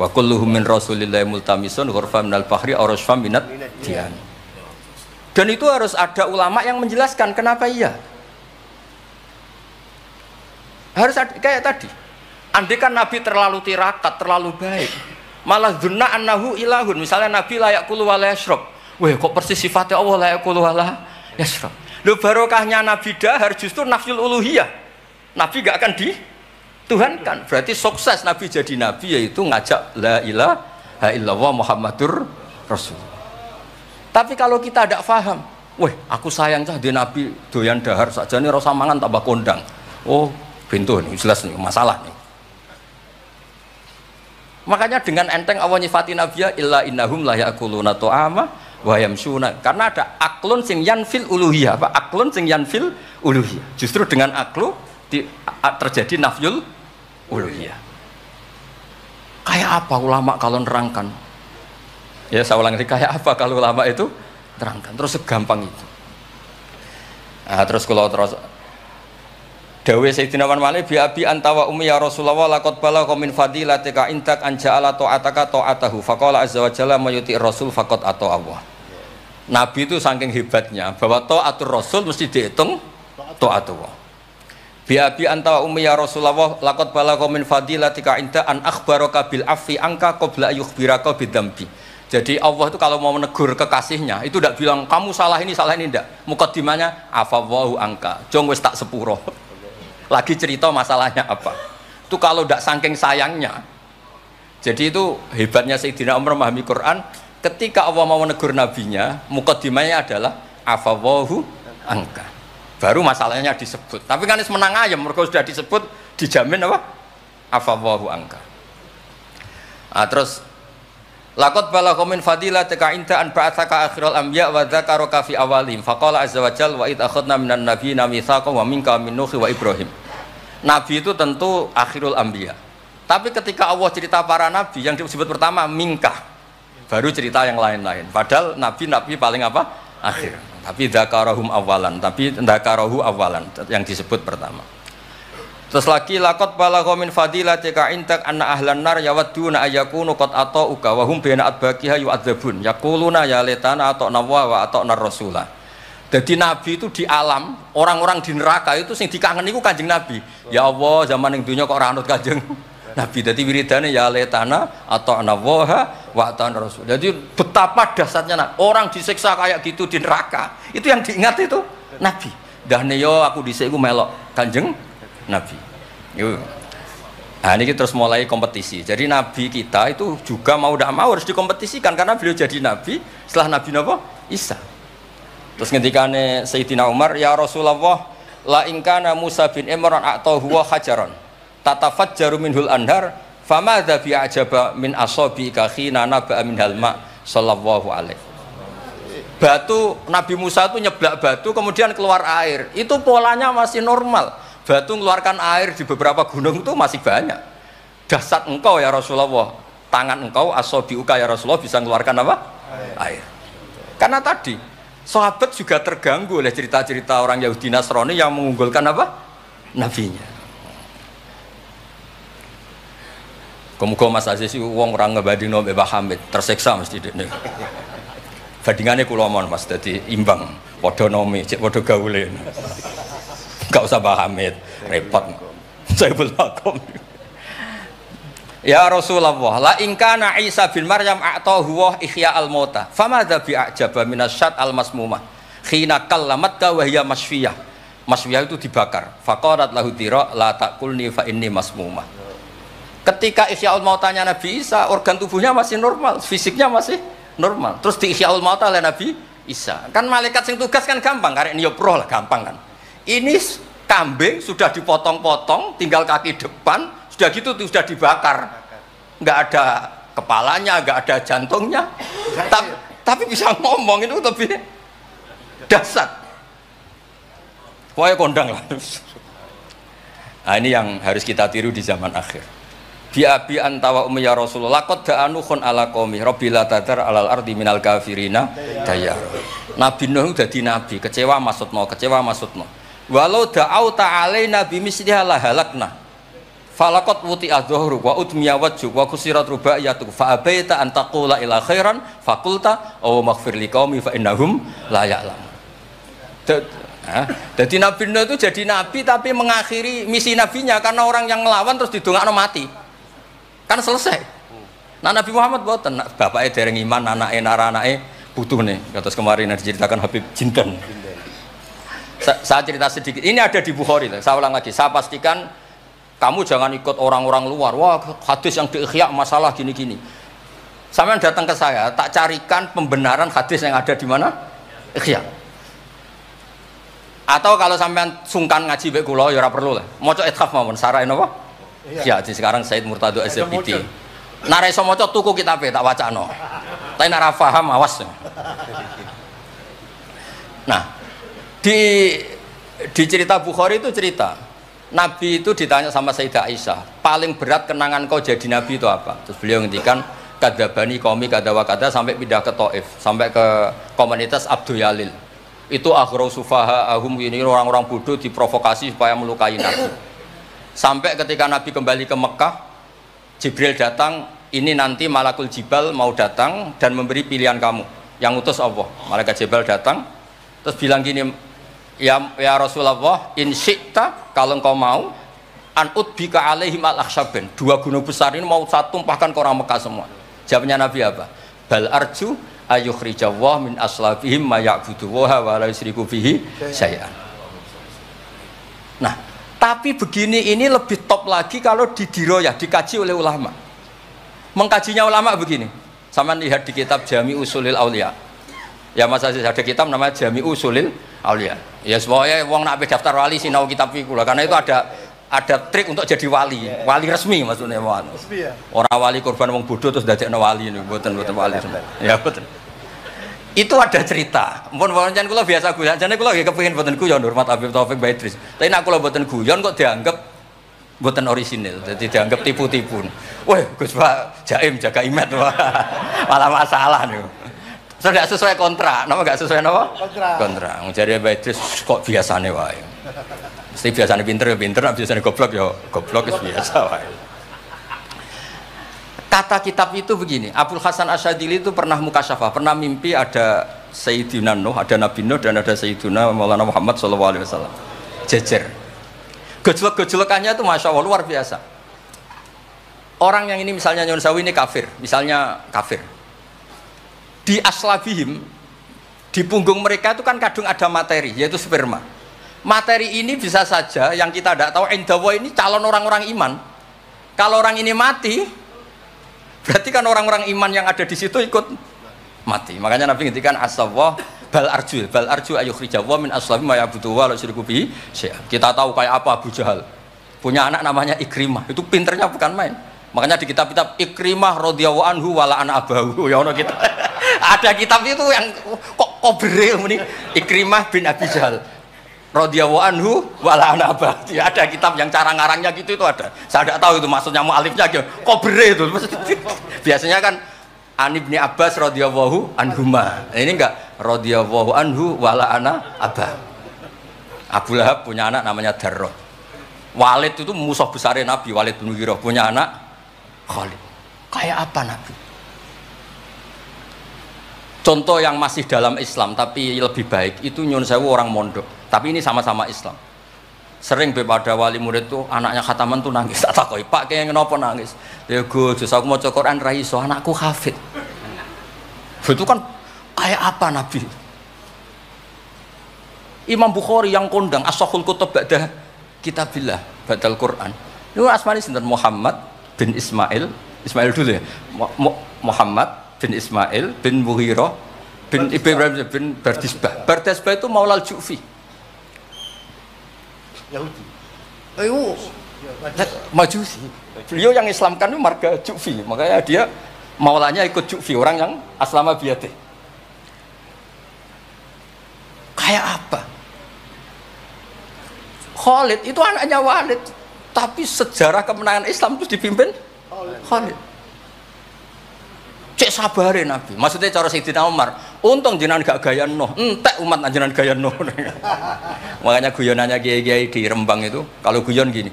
Wa kulluhum min rasulillahi multamisun ghurfan minal bahri aurasfam minat dian. Dan itu harus ada ulama yang menjelaskan kenapa iya. Harus ada, kayak tadi. Andai kan Nabi terlalu tirakat, terlalu baik, malah dzunna annahu ilahun. Misalnya Nabi layak kulu wa la yashrab. Wah, kok persis sifatnya Allah layak kulu wa la yashrab. Lho, barokahnya Nabi dahar justru nafyul uluhiyah. Nabi gak akan dituhankan. Berarti sukses Nabi jadi Nabi yaitu ngajak la ilaha illallah Muhammadur Rasul. Tapi kalau kita tidak paham, weh aku sayang cah di Nabi doyan dahar saja nih rasa mangan tambah kondang. Oh, pintu nih jelas nih masalah nih. Makanya dengan enteng Allah nyifati Nabi ya illa innahum la ya'kuluna ta'ama wa yamshuna, karena ada aklun sing yanfil uluhiyah. Apa aklun sing yanfil uluhiyah? Justru dengan aklu terjadi nafyul uluhiyah. Kayak apa ulama kalau nerangkan? Ya saya ulang lagi, kayak apa kalau ulama itu terangkan? Terus segampang itu. Nah, terus kalau terus Dawe Sayyidina Malik bi abi antawa ummi ya Rasulullah laqad balagha min fadilatika intak an ja'ala ta'ataka ta'atahu faqala azza wa jalla mayuti rasul faqad atau Allah. Nabi itu saking hebatnya bahwa ta'atur rasul mesti dihitung ta'atullah. Bi abi antawa ummi ya Rasulullah laqad balagha min fadilatika inta an akhbaraka bil afi angka qabla yukhbiraka bidzambi. Jadi Allah itu kalau mau menegur kekasihnya itu tidak bilang kamu salah ini tidak. Mukaddimahnya afawwahu angka. Jong wis tak sepuro. Lagi cerita masalahnya apa. Itu kalau tidak saking sayangnya. Jadi itu hebatnya Sayyidina Umar memahami Quran. Ketika Allah mau menegur nabinya, mukaddimahnya adalah afawwahu angka. Baru masalahnya disebut. Tapi kan menang ayam, mereka sudah disebut, dijamin apa? Afawwahu angka. Nah, terus laqad balagha min fadilatika inta an ba'atsaka akhiral anbiya wa dzakaraka fi awalihim faqala azza wa jalla wa id akhadna minan nabiyina mitsaqan wa minka min nuh wa ibrahim. Nabi itu tentu akhirul anbiya. Tapi ketika Allah cerita para nabi, yang disebut pertama mingkah, baru cerita yang lain-lain. Padahal nabi paling apa? Akhir. Tapi dzakarahum awalan, tapi dzakarahu awalan yang disebut pertama. Terus lagi laqad balagha min fadilatika intak anna ahlan nar yawadduna ayyakunu qad ata'uka wa hum baina adbaqiha yu'adzabun yaquluna ya laitana ata'na wa ata'na rasulah. Jadi nabi itu di alam, orang-orang di neraka itu sing dikangen iku Kanjeng Nabi. Ya Allah, zaman ning dunya kok ora anut Kanjeng Nabi. Jadi wiridane ya letana atau anawoha wa ta'an rasul. Jadi betapa dahsyatnya orang disiksa kayak gitu di neraka. Itu yang diingat itu Nabi. Dah yo aku dhisik iku melok Kanjeng Nabi. Yo. Nah, ini terus mulai kompetisi. Jadi Nabi kita itu juga mau tidak mau harus dikompetisikan karena beliau jadi Nabi setelah Nabi Napa? Isa. Terus ngendikane Sayyidina Umar, ya Rasulullah, la ingkana Musa bin Imran atau huwa hajaron tatafajjaru minhul anhar famadza bi ajaba min asabi khina naba min halma sallallahu alaihi. Batu Nabi Musa itu nyeblak batu kemudian keluar air. Itu polanya masih normal. Batu mengeluarkan air di beberapa gunung itu masih banyak. Dahsyat engkau ya Rasulullah. Tangan engkau asabi uka ya Rasulullah bisa mengeluarkan apa? Air. Karena tadi sahabat juga terganggu oleh cerita-cerita orang Yahudi Nasrani yang mengunggulkan apa? Nabinya. Kemudian Mas Aziz itu uang orang ngebanding Mbah Hamid tersiksa mesti ini. Bandingannya kulomon Mas, jadi imbang. Podo nomi, cek podo gaule. Gak usah Mbah Hamid, repot. Saya belum. Ya Rasulullah, la ingkana Isa bin Maryam a'tahu wa ihya al-mauta famadza bi a'jaba minasyat al-masmumah khina kallamatka wa hiya masfiyah. Masfiyah itu dibakar. Faqalat lahu tira la taqulni fa inni masmumah. Ketika ihyaul mautanya Nabi Isa, organ tubuhnya masih normal, fisiknya masih normal. Terus di ihyaul mauta oleh Nabi Isa. Kan malaikat sing tugas kan gampang, karek niup roh lah gampang kan. Ini kambing sudah dipotong-potong, tinggal kaki depan, sudah gitu sudah dibakar, nggak ada kepalanya, nggak ada jantungnya, tapi bisa ngomong. Itu lebih dahsyat. Pokoknya kondang lah. Nah, ini yang harus kita tiru di zaman akhir. Biabi antawa ummi ya Rasulullah qad da'anukhun ala qaumi rabbila tadar alal ardi minal kafirina dayar. Nabi Nuh dadi nabi, kecewa maksudno. Walau da'au ta'alaina bimisliha la halakna. Falaqat wuti adzuhru wa udmiya wajhu wa kusirat rubaiyatu fa abaita an taqula ila khairan faqulta aw maghfir liqaumi fa innahum la ya'lamun. Jadi Nabi Nuh itu jadi nabi tapi mengakhiri misi nabinya karena orang yang melawan terus didongakno mati. Kan selesai. Nah Nabi Muhammad boten, bapaknya dereng iman, anaknya nara-anaknya butuh nih. Kados kemarin yang diceritakan Habib Jinten. Saya cerita sedikit. Ini ada di Bukhari. Saya ulang lagi. Saya pastikan kamu jangan ikut orang-orang luar. Wah, hadis yang di Ihya masalah gini-gini. Sampean datang ke saya, tak carikan pembenaran hadis yang ada di mana? Ihya. Atau kalau sampean sungkan ngaji mbek kula ya ora perlu lah. Maca ithaf mawon sarah napa? Ya, di sekarang Said Murtado SPT. Nara iso maca tuku kitabe tak wacano. Tapi nara paham awas. Nah, di cerita Bukhari itu cerita Nabi itu ditanya sama Sayyidah Aisyah, paling berat kenangan kau jadi Nabi itu apa? Terus beliau ngendikan kadabani qaumi kadawa kada sampai pindah ke Taif, sampai ke komunitas Abdul Yalil. Itu aghrau sufaha ahum, ini orang-orang bodoh diprovokasi supaya melukai Nabi. Sampai ketika Nabi kembali ke Mekah, Jibril datang, ini nanti Malakul Jibal mau datang dan memberi pilihan kamu, yang utus Allah. Malaikat Jibal datang, terus bilang gini, ya Rasulullah, in syi'ta, kalau engkau mau, an udbika alaihim al-akhsyaben, 2 gunung besar ini mau saya tumpahkan ke orang Mekah semua. Jawabnya Nabi apa? Bal arju ayukhrijawah min aslafihim ma ya'budu wa la yusyriku bihi syai'an. Nah, tapi begini ini lebih top lagi kalau didiroyah, dikaji oleh ulama. Mengkajinya ulama begini. Sama lihat di kitab Jami Usulil Aulia. Ya Mas Aziz ada kitab namanya Jami Usulil Aulia. Ya semuanya wong nak daftar wali sinau kitab iku lah. Karena itu ada trik untuk jadi wali. Wali resmi maksudnya wali. Orang wali korban wong bodoh terus dadekno wali niku mboten wali. Ya betul. Itu ada cerita. Mun pancen kula biasa guyon, jane kula nggih kepengin mboten guyon hormat Habib Taufik Baidris. Tapi nek kula mboten guyon kok dianggap Buatan orisinil, jadi dianggap tipu-tipu. Wah, Gus Pak Jaim jaga imet, malah masalah nih. So tidak sesuai kontrak, nama nggak sesuai nama? Kontrak. Jadi Mbak Idris kok biasanya wae. Mesti biasanya pinter ya pinter, biasanya goblok ya goblok biasa wae. Kata kitab itu begini, Abul Hasan Asyadili itu pernah mukasyafah, pernah mimpi ada Sayyidina Nuh, ada Nabi Nuh dan ada Sayyidina Maulana Muhammad SAW. Jejer. Gejolak-gejolakannya itu Masya Allah luar biasa. Orang yang ini misalnya Nyun Sewu ini kafir, misalnya kafir. Di aslabihim, di punggung mereka itu kan kadung ada materi, yaitu sperma. Materi ini bisa saja yang kita tidak tahu, indawa ini calon orang-orang iman. Kalau orang ini mati, berarti kan orang-orang iman yang ada di situ ikut mati. Makanya Nabi ngintikan asawah bal arju ayukhrijawa min aslabi ma ya'budu wa la yusyriku bihi syai'an. Kita tahu kayak apa Abu Jahal. Punya anak namanya Ikrimah. Itu pinternya bukan main. Makanya di kitab-kitab Ikrimah radhiyallahu anhu wala ana abahu. Ya ono kita. Ada kitab itu yang kok kobrel muni Ikrimah bin Abi Jahal. Radhiyallahu anhu wala ana abahu. Ya, ada kitab yang cara ngarangnya gitu itu ada. Saya tidak tahu itu maksudnya mualifnya gitu. Kobrel itu. Biasanya kan An Ibni Abbas radhiyallahu anhuma. Ini enggak radhiyallahu anhu wala ana abah. Abu Lahab punya anak namanya Darrah. Walid itu musuh besar Nabi, Walid bin Mughirah punya anak Khalid. Kayak apa Nabi? Contoh yang masih dalam Islam tapi lebih baik itu Nyun Sewu orang mondok. Tapi ini sama-sama Islam. Sering pada wali murid tuh anaknya khataman tuh nangis, tak takoi Pak kayak kenapa nangis? Ya Gus, aku mau Quran ra iso, anakku hafid. Itu kan kayak apa Nabi? Imam Bukhari yang kondang as-sahul kutub ba'da kitabillah ba'dal Quran. Itu asmane sinten? Muhammad bin Ismail dulu ya. Muhammad bin Ismail bin Mughirah bin Ibrahim bin Bardisbah. Bardisbah itu Maulal Ju'fi. Yahudi. Ayo, Majusi. Beliau yang Islamkan itu marga Ju'fi, makanya dia maulanya ikut Ju'fi, orang yang aslama biyate. Kayak apa? Khalid itu anaknya Walid, tapi sejarah kemenangan Islam itu dipimpin Khalid. Cek sabarin Nabi. Maksudnya cara Sayyidina Umar, untung jenengan gak gaya Nuh, entek umat jenengan gaya Nuh. Makanya guyonannya kiai-kiai di Rembang itu, kalau guyon gini,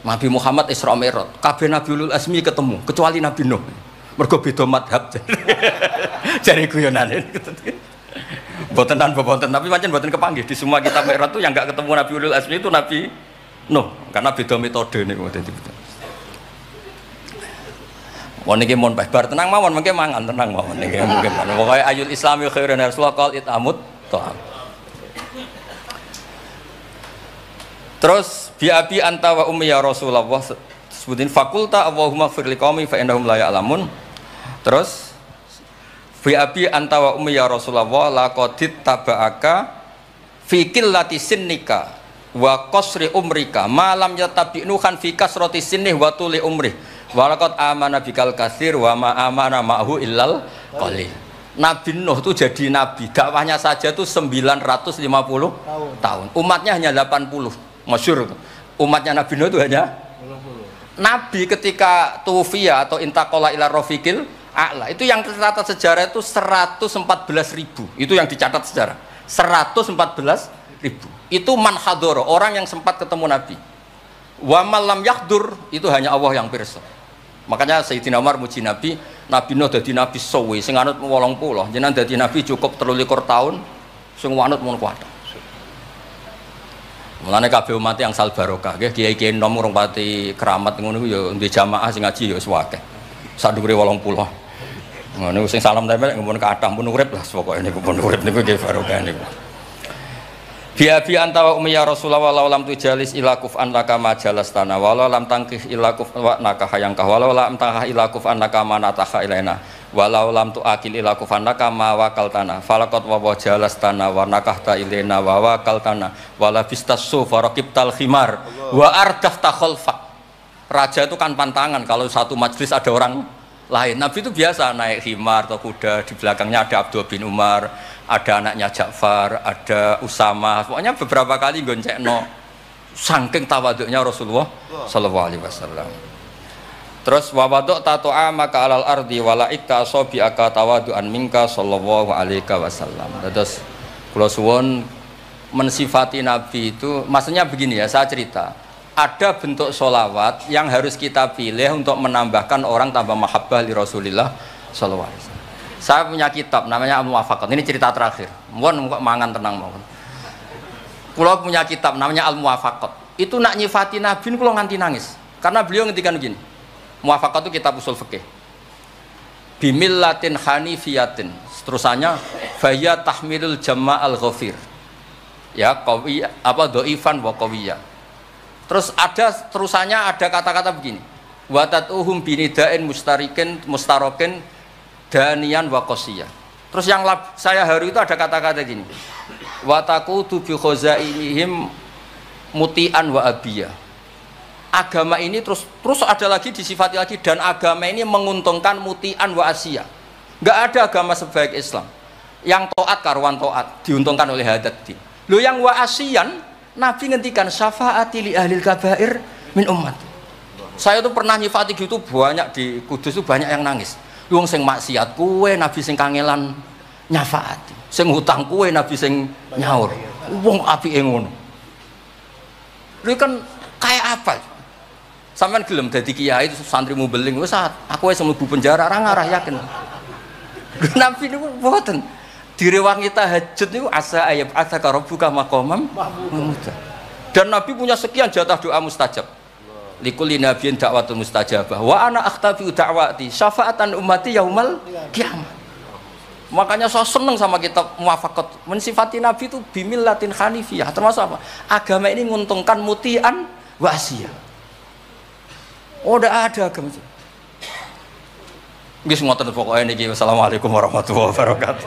Nabi Muhammad Isra Mi'raj, kabeh Nabi Ulul Azmi ketemu, kecuali Nabi Nuh. Mergo beda madhab. Jare guyonane. Boten tapi pancen boten kepanggih di semua kitab Mi'raj itu yang gak ketemu Nabi Ulul Azmi itu Nabi Nuh, karena beda metode niku dadi. Mon iki mon bar tenang mawon mengke mangan tenang mawon niki mungkin. Pokoke ayul islami khairan rasulullah qal itamut ta'am. Terus bi abi anta wa ummi ya Rasulullah sebutin fakulta Allahumma ighfir liqaumi fa innahum la ya'lamun. Terus bi abi anta wa ummi ya Rasulullah laqadit taba'aka fi qillati sinnika wa qasri umrika ma lam yatabi'nuhan fi kasrati sinnih wa tuli umrih. Walaqad amana bikal katsir wa ma amana ma'hu illal qalil. Nabi Nuh itu jadi nabi, dakwahnya saja itu 950 tahun. Umatnya hanya 80. Masyhur. Umatnya Nabi Nuh itu hanya 80. Nabi ketika tufiya atau intaqala ila rafiqil a'la, itu yang tercatat sejarah itu 114.000. Itu yang dicatat sejarah. 114.000. Itu man hadoro, orang yang sempat ketemu Nabi. Wa malam yahdur, itu hanya Allah yang pirsa. Makanya Sayyidina Umar muji Nabi, Nabi Nuh dadi nabi suwi, sing anut 80, jenengan dadi nabi cukup 23 tahun, sing anut mun kuat. Mulane kabeh umat yang sal barokah, nggih kiai-kiai nom urung pati keramat ngono ku ya ndek jamaah sing ngaji ya wis akeh. Sadhuwure 80. Ngono sing salam tempel ngempun kathah pun urip lah pokoke niku pun urip niku nggih barokah niku. Biabi antawa ummi ya Rasulullah walau lam tujalis ila kuf'an laka majalas tanah walau lam tangkih ila kuf'an laka hayangkah walau lam tangkah ila kuf'an laka manataha ilaina walau lam tu'akil ila kuf'an laka mawakal tanah falakot wawa jalas tanah warnakahta ilaina wawakal tanah wala bistasu farakibtal khimar wa ardaf takholfak. Raja itu kan pantangan kalau satu majlis ada orang lain. Nabi itu biasa naik khimar atau kuda, di belakangnya ada Abdul bin Umar, ada anaknya Ja'far, ada Usama, pokoknya beberapa kali goncekno saking tawaduknya Rasulullah sallallahu alaihi wasallam. Terus wa wadok tato'a maka alal ardi walaika sobi aka tawadu'an minka sallallahu alaihi wasallam. Terus kula suwun mensifati Nabi itu maksudnya begini ya, saya cerita. Ada bentuk sholawat yang harus kita pilih untuk menambahkan orang tambah mahabbah li Rasulillah sallallahu alaihi wasallam. Saya punya kitab namanya Al-Muwafaqat. Ini cerita terakhir. Mohon kok mangan tenang mohon. Kula punya kitab namanya Al-Muwafaqat. Itu nak nyifati Nabi kula nganti nangis. Karena beliau ngendikan begini. Muwafaqat itu kitab usul fikih. Bimillatin hanifiyatin. Terusannya faya tahmilul jama'al ghafir. Ya, qawiyya apa dhaifan wa qawiyya. Terus ada terusannya ada kata-kata begini. Wa tatuhum binidain mustarokin danian wa qasiyah. Terus yang saya haru itu ada kata-kata gini. Wa taqutu bi khazainihim mutian wa abiyah. Agama ini terus ada lagi disifati lagi, dan agama ini menguntungkan mutian wa asiyah. Enggak ada agama sebaik Islam. Yang taat karuan taat diuntungkan oleh hadati. Lo yang wa asiyan Nabi ngendikan syafaati li ahlil kabair min umat. Saya tuh pernah nyifati gitu banyak di Kudus tuh banyak yang nangis. Wong sing maksiat kuwe Nabi sing kangelan nyafaati. Sing hutang kuwe Nabi sing nyaur. Wong apike ngono. Lha kan kayak apa? Sampeyan gelem dadi kiai itu santrimu beling wis aku wis mlebu penjara ora ngarah yakin. Nabi niku mboten. Direwangi tahajud itu asa ayat asa karobuka makomam mahmudah. Dan Nabi punya sekian jatah doa mustajab. Likulli nabiyyin da'watun mustajabah wa ana akhtabi da'wati syafaatan ummati yaumal kiamat. Makanya saya seneng sama kitab Muwafaqat. Mensifati Nabi itu bimillatin hanifiyah. Termasuk apa? Agama ini menguntungkan mutian wa asiyah. Oh, udah ada agama itu. Nggih ngoten pokoke niki. Wassalamualaikum warahmatullahi wabarakatuh.